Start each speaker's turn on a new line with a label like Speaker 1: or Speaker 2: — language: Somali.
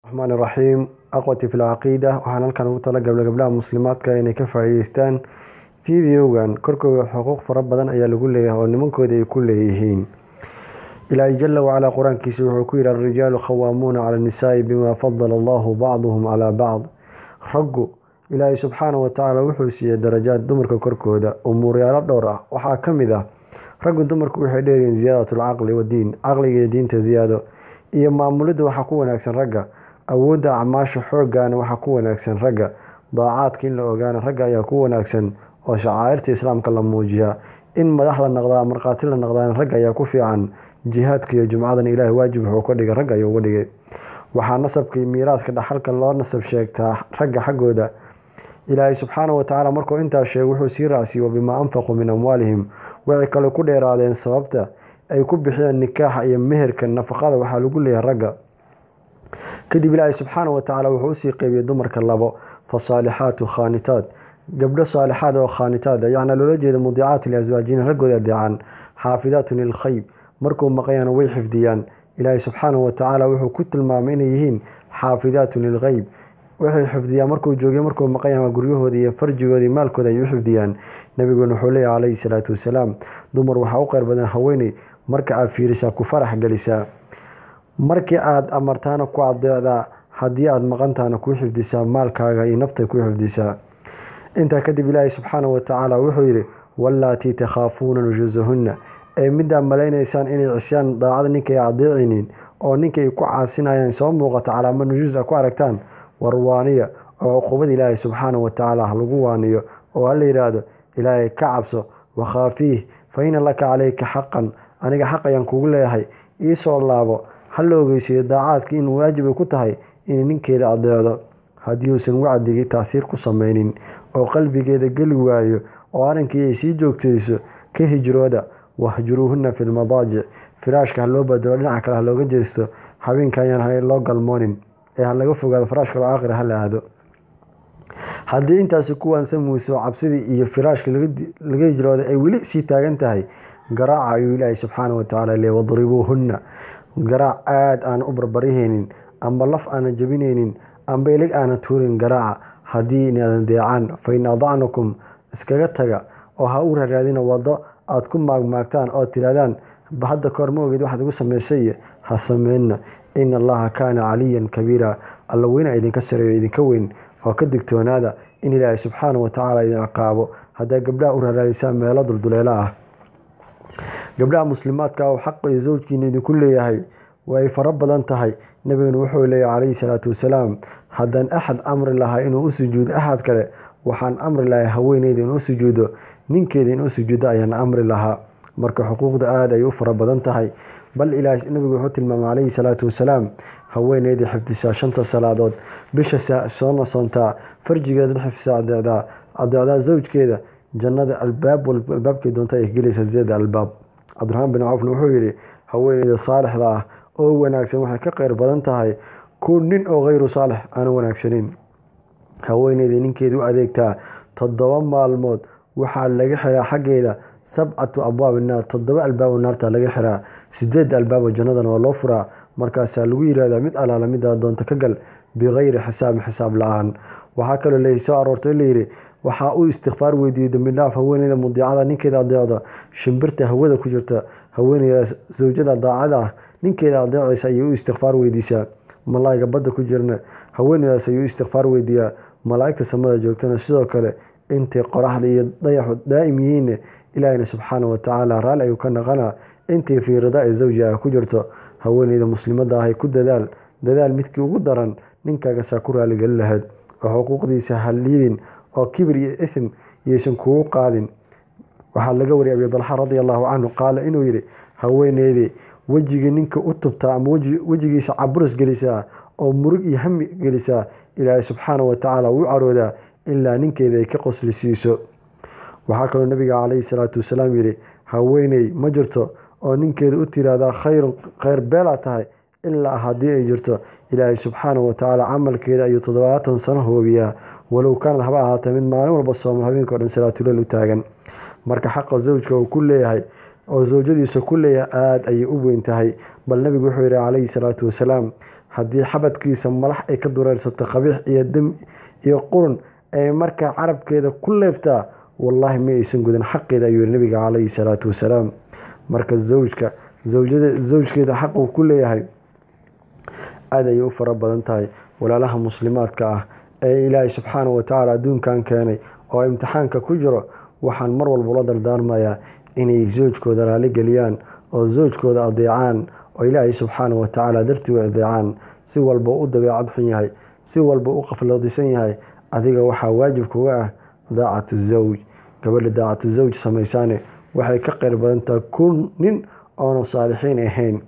Speaker 1: الرحمن الرحيم. أخوتي في العقيدة وحنا كان وطلع قبل مسلمات كأني كفايستان فيديوغان كركو حقوق فربنا أيا لقول لي هو نمنكو دي كل هين إلى جل وعلا قرآن كيسوع كير الرجال خوامون على النساء بما فضل الله بعضهم على بعض رجو إلى سبحانه وتعالى وحوسي درجات دمرك كركو دا أمور يا رب دورة وحاكم ذا رجو دمرك وحدين زيادة العقل والدين عقل دين تزيادة iyo maamulada waxa ku wanaagsan ragga awooda acmaasha xooggan waxa ku wanaagsan ragga daacadka in la ogaano ragga ayaa ku wanaagsan oo shacairta islaamka la muujiya in madax la noqdaa marqaati la noqdaan ragga ayaa ku fiican jihaadka iyo jumcadan ilaahay waajib wuxuu ka dhigay ragga ayuu uga dhigay waxa nasabka miiraadka dhaxalka loo nasab sheegtaa ragga xagooda ilaahay subxaanahu wa ta'ala markuu inta sheegay wuxuu sii raacsiyo bima anfaqu min amwaalihim waxay kale ku dheeraadeen sababta ay ku bixiyaan nikaaxa iyo meherka nafaqada waxa lagu leeyahay ragga kadib ilaahay subxaanahu wa ta'ala wuxuu sii qaybiyay dumarka labo fasalihatu khanitaat gabdho saalixaad oo khanitaad yaana loo jeedo mudiicaat li azwaajina raggooda deecan xaafidaatun lil khayb markuu maqayaan way xifdiyaan ilaahay subxaanahu wa ta'ala wuxuu ku tilmaamay inay yihiin xaafidaatun lil ghayb waxay xifdiyaan markuu joogay markuu maqayaan guryahooda iyo farjigooda maalkooda ay xifdiyaan nabiguna wuxuu leeyahay alayhi salaatu wasalaam dumar waxa u qeyr badan haweeney marka aad fiirisaa ku farax galisaa markii aad amartaana ku adeecdaa haddii aad maqantaana ku xifdisaa maalkaaga iyo nafta ku xifdisaa inta kadib ilaahay subxaanahu wa ta'ala wuxuu yiri wallaati takhaafuuna nujuzuhunna ay midda maleynaysaan inay cisyaan daacad ninkay adeecinin oo ninkay ku caasinayaan soo muuqata calaamad nujuz ku aragtaan warwaaniya oo qubad ilaahay subxaanahu wa ta'ala lagu waaniyo oo la yiraahdo ilaahay ka cabso wa khaafiih fa inna laka alayka haqqan aniga xaq ayaan kugu leeyahay ii soo laabo hal ogeysiyo daacadka in waajib ku tahay in ninkeeda adeecdo haddii uusan wacdigii taasiir ku sameeynin oo qalbigeeda gali waayo oo arinkii ay sii joogtayso ka hijrooda wahjuruhunna fil madaaji firaashka loo badalo dhinaca kale looga jeesto habeenka ayaan loo galmoonin ee laga fogaado firaashka loo aakhir hal aado haddii intaas ku waansan muuso cabsidii iyo firaashka laga hijrooda ay weli sii taagan tahay garaaca ayuu ilaahay subxaanahu wa ta'ala leeyahay wadribuhunna garaac aad aan u barbariheenin amba laf aan jabineenin amba ilig aan tuurin garaaca haddii inaadan deecan fa in adacnakum iskaga taga oo ha u raadina wado aad ku maagmaagtaan oo tiraadaan hadda koor ma ogid waxaad ugu sameysay ha sameeyna in allaha kaana caliyan kabiira alla weyna idinka sareeyo idinka weyn oo ka digtoonaada in ilaahay subxaanahu wa ta'ala idin ciqaabo hadda gabdhaha u raadisaan meelo dulduleela ah gabdhaha muslimaadka oo xaq ay zawjkiina idinku leeyahay way fara badan tahay nabiguna wuxuu leeyahay alayhi salaatu wasalaam hadan ahad amri laha inuu u sujuudo ahad kale waxaan amri lahaa haweeneyda inuu sujuudo ninkeeda inuu sujuudo ayaan amri lahaa marka xuquuqda aad ay u fara badan tahay bal ilaahay nabigu wuxuu tilmaamay alayhi salaatu wasalaam haweeneyda xifdisaa shanta salaadood bisha soo soonta farjigeeda xifdisaa adeecda zawjkeeda jannada albaabkii doonta ay gelaysaa zeeda albaab Abdurrahman bin Auf wuxuu yiri haweeneyda saalixda ah oo wanaagsan waxay ka qeyr badan tahay ku nin oo غير saalix aan wanaagsanin haweeneyda ninkeedu adeegtaa 7 maalmood waxa laga xiraa xageeda 7 abwaab naar 7 albaab naarta laga xiraa 8 albaab jannada oo loo furaa markaas lagu yiraahdaa mid alaala mid doonta ka gal بغير حساب la'aan waxa kale leeyso aroortay leeyri waxa uu istighfar weydiiyay dambi dhaaf haweeneyda mudiicada ninkeeda adeecda shimbirta hawada ku jirta haweeneyda zawjada daacada ninkeeda adeecaysa ayuu istighfar weydiisaa malaa'ika badda ku jirna haweeneydaas ayuu istighfar weydiiyaa malaa'ikta samada joogtana sidoo kale intay qoraxda iyo dayaxu daa'imiin ilaahayna subxaanahu wa ta'ala raal ayuu ka naqana intay fiirada zawjiga ku jirto haweeneyda muslimada ah ku dadaal midkii ugu daran ninkaaga saa ku raali gal lahayd oo xuquuqdiisa halidin oo kibir iyo ism yeesan ku qaadin waxa laga wariyay Abu Talha radiyallahu anhu qaal inuu yiri haweeneyda wajiga ninka u tubta ama wajigiisa cabrus galisa oo murug iyo hami galisa ilaahay subxaanahu wa ta'ala uu arooda illa ninkeeda ay ka qoslisiiso waxa kale nabiga alayhi salaatu wasalaam yiri haweeney ma jirto oo ninkeeda u tiraada khayr beela tahay إلا هذه جرته إلهي سبحانه وتعالى عمل كذا يتضاعف سنة هو بيها ولو كان هبها من معلومة بصهم هبين كورن سلات الله تاجن مرك حق زوجك وكل هاي أو زوجتي كل آد أي أبو انتهي بل النبي بحير عليه الصلاة والسلام haddii xabadkiisa malax ay ka dureersato qabiix iyo dam iyo qurun ay markaa carabkeeda ku leeftaa wallaahi ma aysan gudan xaqeeda ayuu nabiga calayhi salaatu wasalaam. marka zawjkeeda xaq uu ku leeyahay aad ayay u fara badan tahay. walaalaha muslimaadka ah ee ilaahay subxaanahu watacaala adduunkan keenay oo imtixaanka ku jiro, waxaan mar walba la dardaarmayaa inay zawjkooda raali geliyaan oo zawjkooda adeecaan oo ilaahay subxaanahu watacaala dartii u adeecaan. si walba u dabeecad xun yahay, si walba u qafladisan yahay, adiga waxaa waajib kuga ah daacatu zawj. gabadha daacatu zawj samaysaane waxay ka qayr badan tahay kun nin oona saalixiin ahayn.